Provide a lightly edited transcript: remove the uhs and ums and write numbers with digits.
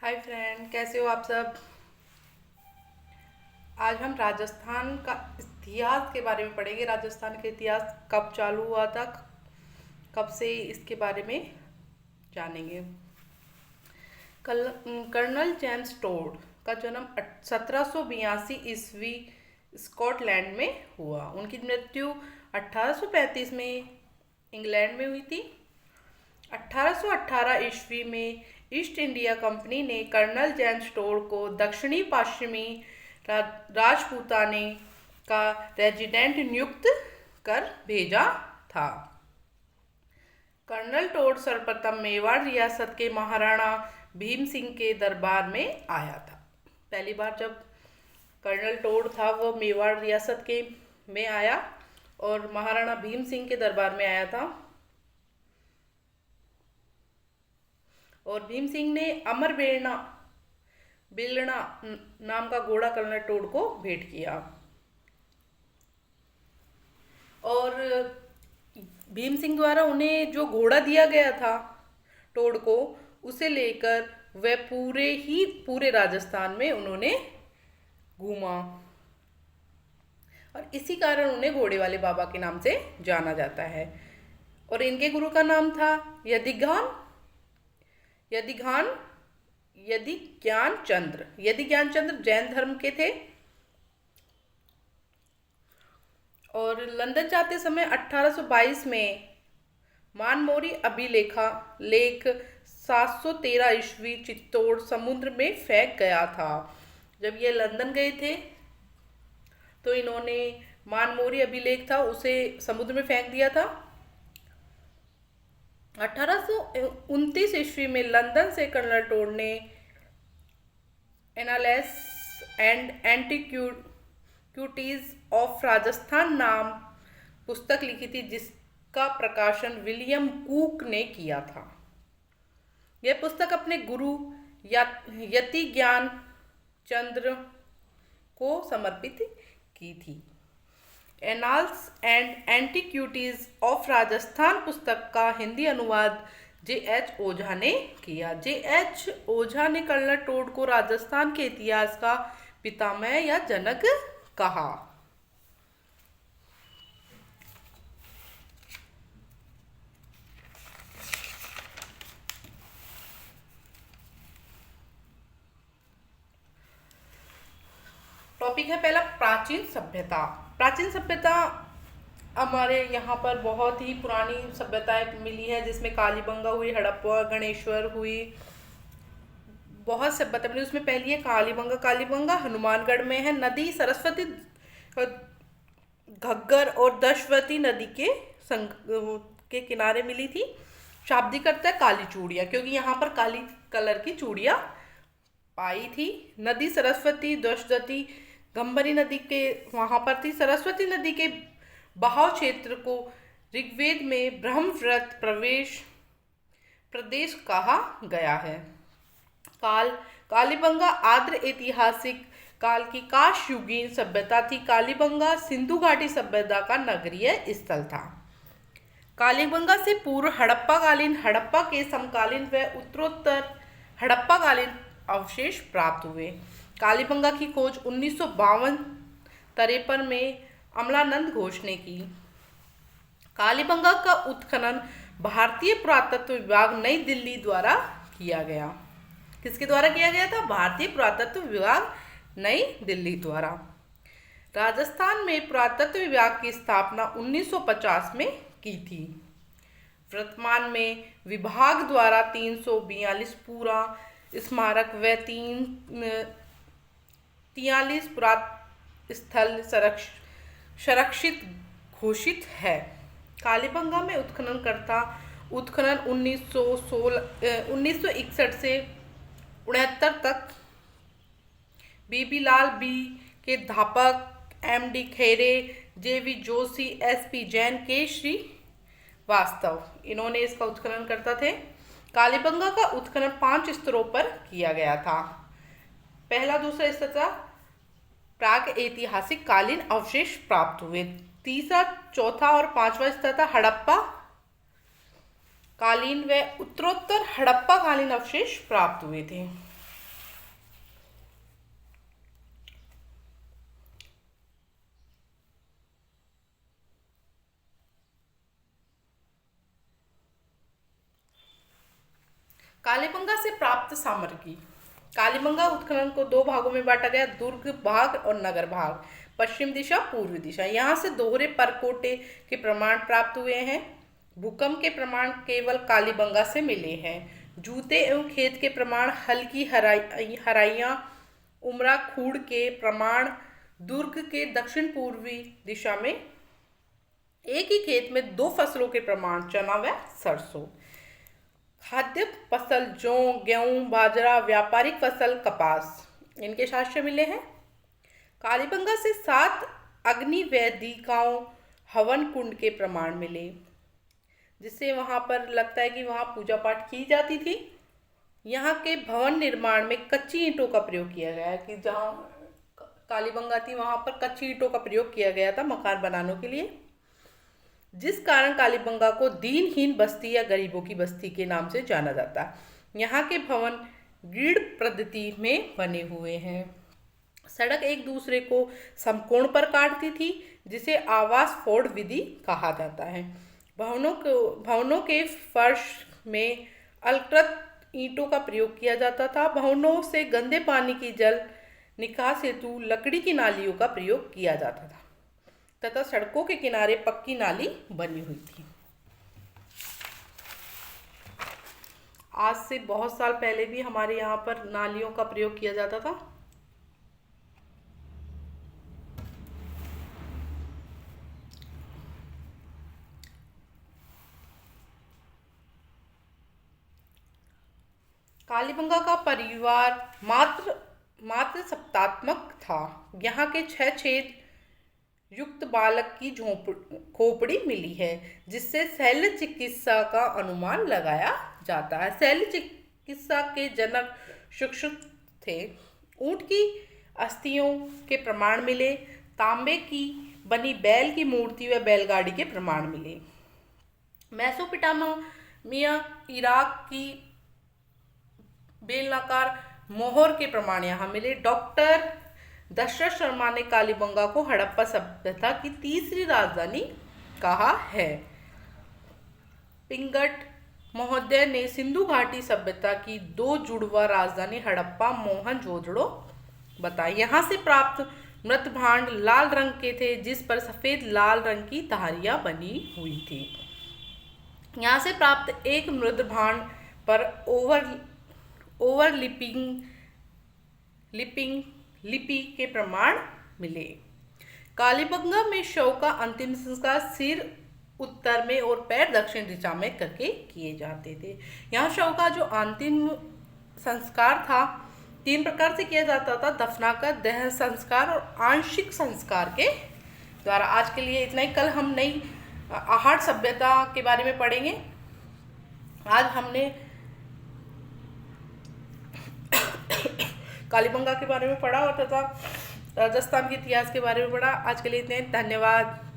Hi friend, कैसे हो आप सब। आज हम राजस्थान का इतिहास के बारे में पढ़ेंगे। राजस्थान का इतिहास कब चालू हुआ था, कब से, इसके बारे में जानेंगे। कर्नल जेम्स टोड का जन्म 1782 ईस्वी स्कॉटलैंड में हुआ। उनकी मृत्यु 1835 में इंग्लैंड में हुई थी। 1818 ईस्वी में ईस्ट इंडिया कंपनी ने कर्नल जेम्स टोड को दक्षिणी पश्चिमी राजपूताने का रेजिडेंट नियुक्त कर भेजा था। कर्नल टोड सर्वप्रथम मेवाड़ रियासत के महाराणा भीम सिंह के दरबार में आया था। पहली बार जब कर्नल टोड था वो मेवाड़ रियासत के में आया और महाराणा भीम सिंह के दरबार में आया था। और भीम सिंह ने अमर बेलना नाम का घोड़ा कर्नल टोड को भेंट किया। और भीम सिंह द्वारा उन्हें जो घोड़ा दिया गया था टोड को, उसे लेकर वह पूरे राजस्थान में उन्होंने घूमा और इसी कारण उन्हें घोड़े वाले बाबा के नाम से जाना जाता है। और इनके गुरु का नाम था यदि ज्ञान चंद्र जैन धर्म के थे। और लंदन जाते समय 1822 में मानमोरी लेख 713 ईस्वी चित्तौड़ समुद्र में फेंक गया था। जब ये लंदन गए थे तो इन्होंने मानमोरी अभिलेख था उसे समुद्र में फेंक दिया था। 1829 ईस्वी में लंदन से कर्नल टोड ने annals and antiquities of Rajasthan नाम पुस्तक लिखी थी, जिसका प्रकाशन विलियम कूक ने किया था। यह पुस्तक अपने गुरु यति ज्ञान चंद्र को समर्पित की थी। Annals and antiquities of Rajasthan पुस्तक का हिंदी अनुवाद जे.एच. ओझा ने किया। जे.एच. ओझा ने कर्नल टोड को राजस्थान के इतिहास का पितामह या जनक कहा। टॉपिक है पहला, प्राचीन सभ्यता। प्राचीन सभ्यता हमारे यहाँ पर बहुत ही पुरानी सभ्यताएं मिली है, जिसमें कालीबंगा हुई, हड़प्पा, गणेश्वर हुई, बहुत सभ्यता मिली। उसमें पहली है कालीबंगा हनुमानगढ़ में है। नदी सरस्वती, घग्गर और दशवती नदी के किनारे मिली थी। शाब्दिक अर्थ है काली चूड़ियाँ, क्योंकि यहाँ पर काली कलर की चूड़ियाँ पाई थी। नदी सरस्वती, दशवती गंभरी नदी के वहाँ पर थी। सरस्वती नदी के बहाव क्षेत्र को ऋग्वेद में ब्रह्मव्रत प्रदेश कहा गया है। कालीबंगा आर्द्र ऐतिहासिक काल की काशयुगीन सभ्यता थी। कालीबंगा सिंधु घाटी सभ्यता का नगरीय स्थल था। कालीबंगा से पूर्व हड़प्पा के समकालीन व उत्तरोत्तर हड़प्पाकालीन अवशेष प्राप्त हुए। कालीबंगा की खोज 1952-53 में अमलानंद घोष ने की। कालीबंगा का उत्खनन भारतीय पुरातत्व विभाग नई दिल्ली द्वारा किया गया। किसके द्वारा किया गया था? भारतीय पुरातत्व विभाग नई दिल्ली द्वारा। राजस्थान में पुरातत्व विभाग की स्थापना 1950 में की थी। वर्तमान में विभाग द्वारा 342 पूरा स्मारक व 43 पुरातत्व स्थल संरक्षित घोषित है। कालीबंगा में उत्खनन 1961 से 69 तक बीबी Lal B K Dhapak, M D. Khare, J V. Joshi, S P. Jain, K Srivastava, इन्होंने इसका उत्खनन करता थे। कालीबंगा का उत्खनन 5 स्तरों पर किया गया था। पहला, दूसरा स्तर था प्राग ऐतिहासिक कालीन अवशेष प्राप्त हुए। तीसरा, चौथा और 5वां स्तर था हड़प्पा कालीन व उत्तरोत्तर हड़प्पा कालीन अवशेष प्राप्त हुए थे। कालीबंगा से प्राप्त सामग्री। कालीबंगा उत्खनन को दो भागों में बांटा गया, दुर्ग भाग और नगर भाग, पश्चिम दिशा पूर्व दिशा। यहाँ से दोहरे परकोटे के प्रमाण प्राप्त हुए हैं। भूकंप के प्रमाण केवल कालीबंगा से मिले हैं। जूते एवं खेत के प्रमाण, हल्की हराइयाँ, उमरा खूड़ के प्रमाण दुर्ग के दक्षिण पूर्वी दिशा में। एक ही खेत में दो फसलों के प्रमाण, चना व सरसों। खाद्य फसल जौ, गेहूं, बाजरा, व्यापारिक फसल कपास, इनके साक्ष्य मिले हैं। कालीबंगा से 7 अग्नि वेदिकाओं, हवन कुंड के प्रमाण मिले, जिससे वहां पर लगता है कि वहां पूजा पाठ की जाती थी। यहाँ के भवन निर्माण में कच्ची ईंटों का प्रयोग किया गया है, कि जहाँ कालीबंगा थी वहां पर कच्ची ईंटों का प्रयोग किया गया था मकान बनाने के लिए, जिस कारण कालीबंगा को दीनहीन बस्ती या गरीबों की बस्ती के नाम से जाना जाता है। यहाँ के भवन ग्रिड पद्धति में बने हुए हैं। सड़क एक दूसरे को समकोण पर काटती थी, जिसे आवास फोर्ड विधि कहा जाता है। भवनों के फर्श में अलकृत ईंटों का प्रयोग किया जाता था। भवनों से गंदे पानी की जल निकास हेतु लकड़ी की नालियों का प्रयोग किया जाता था तथा सड़कों के किनारे पक्की नाली बनी हुई थी। आज से बहुत साल पहले भी हमारे यहाँ पर नालियों का प्रयोग किया जाता था। कालीबंगा का परिवार मात्र सप्तात्मक था। यहाँ के 6 छेद युक्त बालक की खोपड़ी मिली है, जिससे शल्य चिकित्सा का अनुमान लगाया जाता है। शल्य चिकित्सा के जनक सुश्रुत थे। ऊंट की अस्थियों के प्रमाण मिले। तांबे की बनी बैल की मूर्ति व बैलगाड़ी के प्रमाण मिले। मेसोपोटामिया इराक की बेलनाकार मोहर के प्रमाण यहाँ मिले। डॉक्टर दशरथ शर्मा ने कालीबंगा को हड़प्पा सभ्यता की तीसरी राजधानी कहा है। पिंगट महोदय ने सिंधु घाटी सभ्यता की 2 जुड़वा राजधानी हड़प्पा मोहनजोदड़ो बताई। यहाँ से प्राप्त मृत भांड लाल रंग के थे, जिस पर सफेद लाल रंग की धारियां बनी हुई थी। यहाँ से प्राप्त एक मृत भांड पर ओवर लिपि के प्रमाण मिले। कालीबंगा में शव का अंतिम संस्कार सिर उत्तर में और पैर दक्षिण दिशा में करके किए जाते थे। यहाँ शव का जो अंतिम संस्कार था 3 प्रकार से किया जाता था, दफनाकर, देह संस्कार और आंशिक संस्कार के द्वारा। आज के लिए इतना ही। कल हम नई आहट सभ्यता के बारे में पढ़ेंगे। आज हमने कालीबंगा के बारे में पढ़ा और तथा राजस्थान के इतिहास के बारे में पढ़ा। आज के लिए इतने, धन्यवाद।